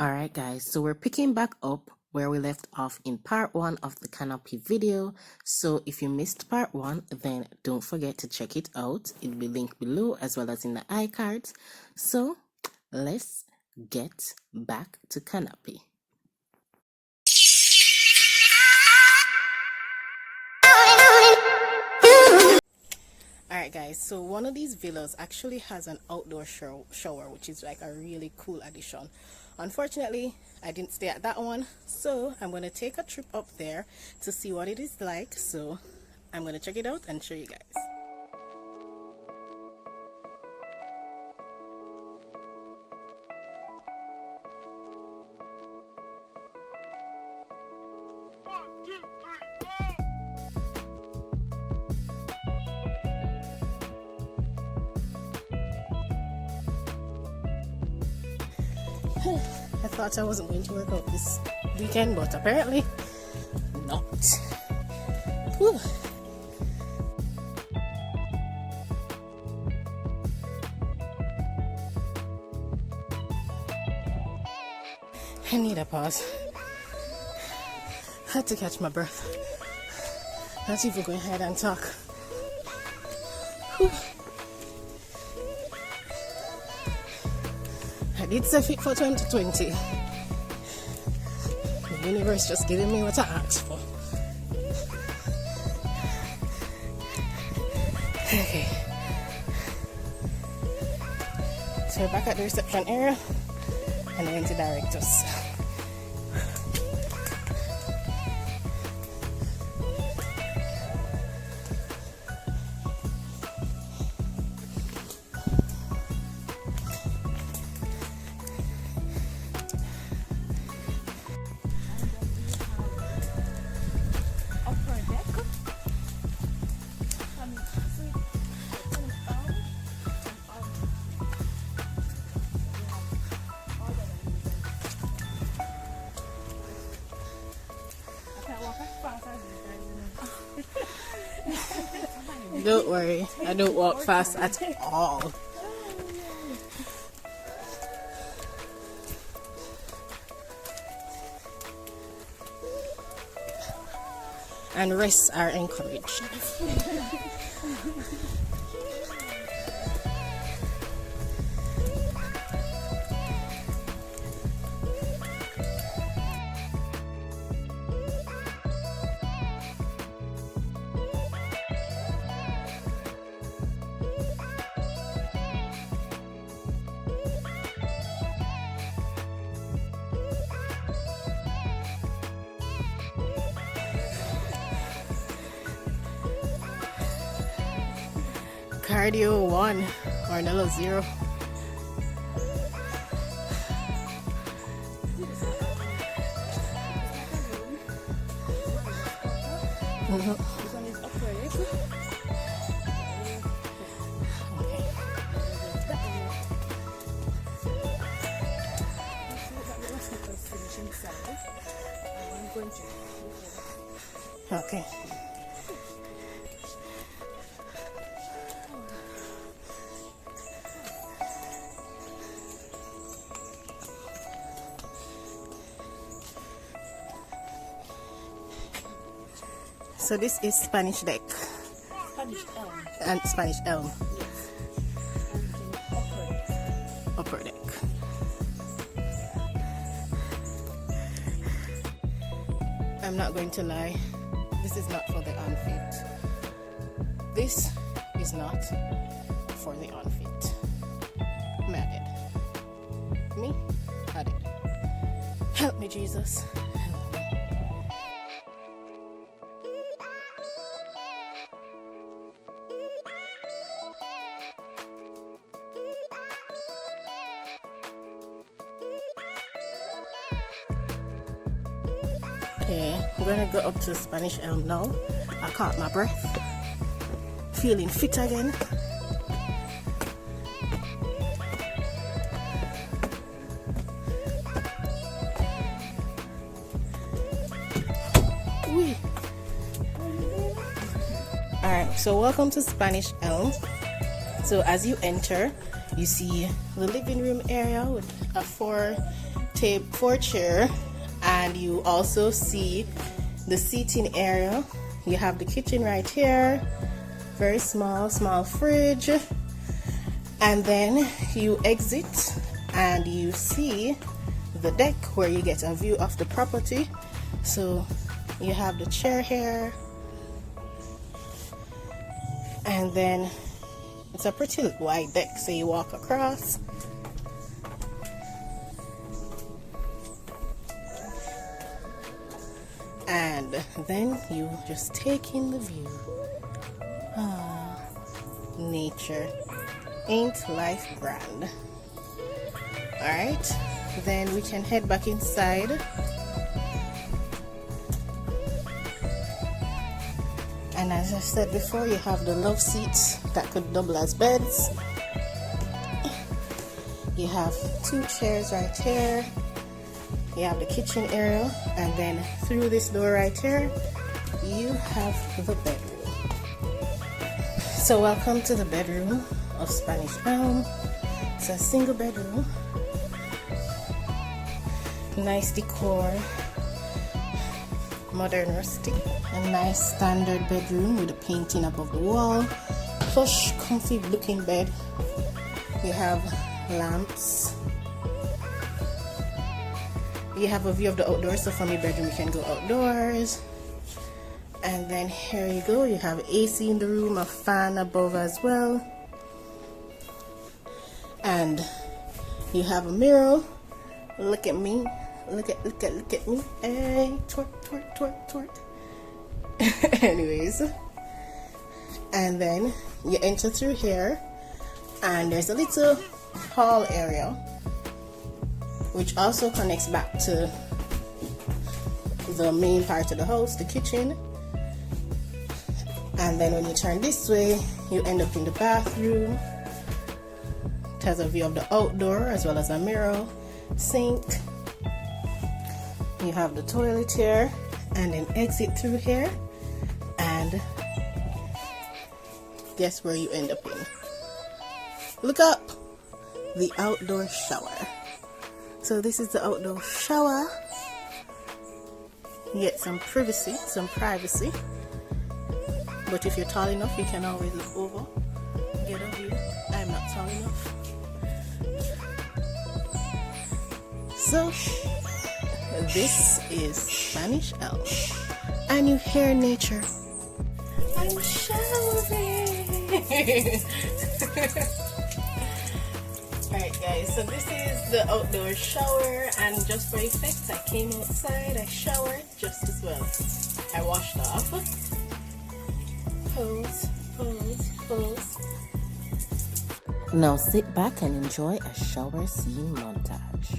Alright guys, so we're picking back up where we left off in part 1 of the Kanopi video. So if you missed part 1, then don't forget to check it out. It'll be linked below as well as in the iCards. So let's get back to Kanopi. Alright guys, so one of these villas actually has an outdoor shower, which is like a really cool addition. Unfortunately, I didn't stay at that one, so I'm going to take a trip up there to see what it is like. So I'm going to check it out and show you guys. I thought I wasn't going to work out this weekend, but apparently not. Whew. I need a pause. Had to catch my breath. Not even going ahead and talk. Whew. I did save it for 2020. The universe just giving me what I asked for. Okay. So we're back at the reception area and we're going to direct us. Don't worry, I don't walk fast at all. And rests are encouraged. Cardio 1 or Nella 0. Okay. So this is Spanish deck. Spanish elm. And Spanish elm. Yes. Upper deck. I'm not going to lie. This is not for the unfit. This is not for the unfit. Me, I did. Me, I did. Help me, Jesus. Okay, I'm gonna go up to Spanish elm now. I caught my breath. Feeling fit again. Wee. Alright, so welcome to Spanish Elm. So as you enter, you see the living room area with a four chair, and you also see the seating area. You have the kitchen right here, very small fridge, and then you exit and you see the deck where you get a view of the property. So you have the chair here, and then it's a pretty wide deck, so you walk across. And then you just take in the view. Ah, nature. Ain't life grand? Alright, then we can head back inside. And as I said before, you have the love seats that could double as beds. You have two chairs right here. You have the kitchen area, and then through this door right here, you have the bedroom. So welcome to the bedroom of Spanish Elm. It's a single bedroom. Nice decor. Modern rustic. A nice standard bedroom with a painting above the wall. Plush, comfy looking bed. You have lamps. You have a view of the outdoors, so from your bedroom you can go outdoors. And then here you go, you have AC in the room, a fan above as well. And you have a mirror. Look at me. Look at me. Hey, twerk. Anyways. And then you enter through here, and there's a little hall area which also connects back to the main part of the house, the kitchen. And then when you turn this way, you end up in the bathroom. It has a view of the outdoor as well as a mirror, sink. You have the toilet here, and then exit through here, and guess where you end up in? Look up! The outdoor shower. So this is the outdoor shower. You get some privacy. But if you're tall enough, you can always look over, get a view. I'm not tall enough. So this is Spanish Elm, and you hear nature. I'm showering. Alright guys, so this is the outdoor shower, and just for effect I came outside, I showered just as well. I washed off. Pose. Now sit back and enjoy a shower scene montage.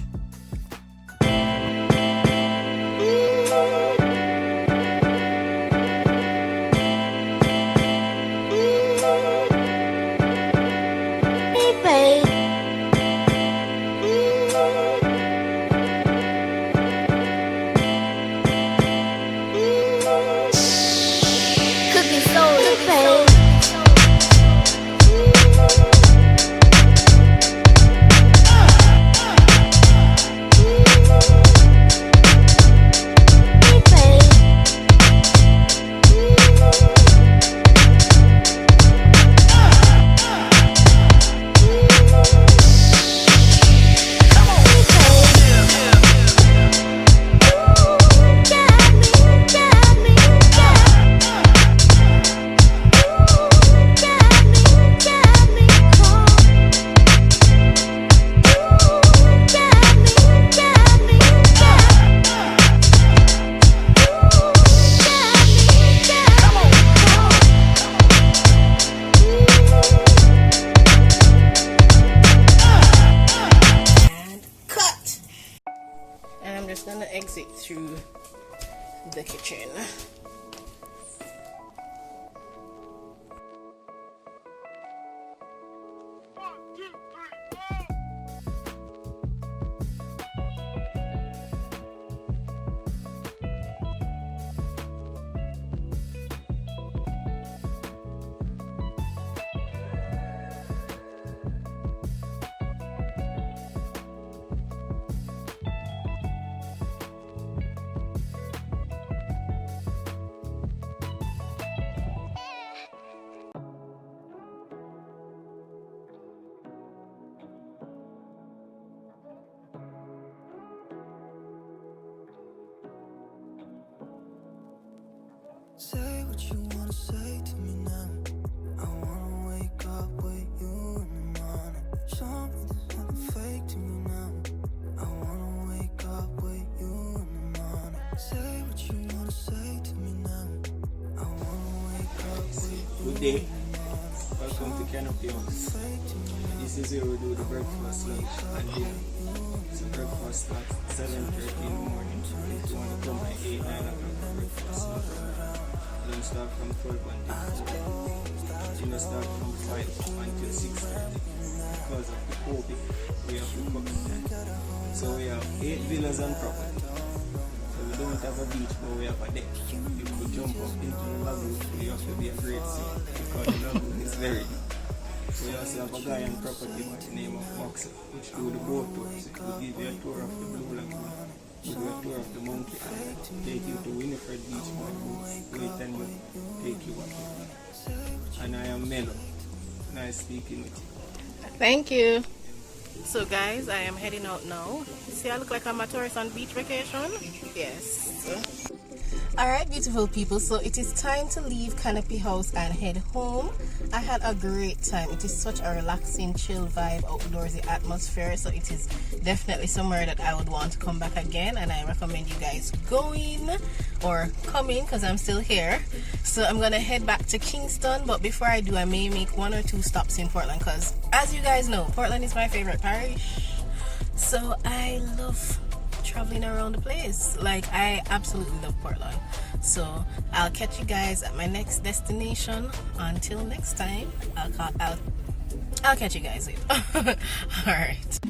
Say what you wanna say to me now. I wanna wake up with you in the morning. Show me there's nothing fake to me now. I wanna wake up with you in the morning. Say what you wanna say to me now. I wanna wake up with you. Good day. Welcome to Kanopi House. This is where we do the breakfast, lunch, and dinner. So breakfast starts 7:30 in the morning. If you want to come by 8, 9 o'clock for breakfast, no problem. Lunch start from 12 until dinner start from 5 until 6:30. Because of the COVID, we have to cook in time. So we have 8 villas and property. So we don't have a beach, but we have a deck. You could jump up into the lagoon, but you have to be a great sea because the lagoon is very deep. We also have a guy on property by the name of Moxie, which do the boat tours. It will give you a tour of the Blue Lagoon, give you a tour of the Monkey Island, take you to Winifred Beach by boat, wait and you take you up. And I am Nella. Nice speaking with you. Thank you. So guys, I am heading out now. See, I look like I'm a tourist on beach vacation. Yes. Alright, beautiful people, so it is time to leave Kanopi House and head home. I had a great time. It is such a relaxing, chill vibe, outdoorsy atmosphere, so it is definitely somewhere that I would want to come back again, and I recommend you guys going or coming because I'm still here. So I'm gonna head back to Kingston, but before I do, I may make 1 or 2 stops in Portland because, as you guys know, Portland is my favorite parish. So I love traveling around the place. Like, I absolutely love Portland. So I'll catch you guys at my next destination. Until next time, I'll catch you guys later. All right.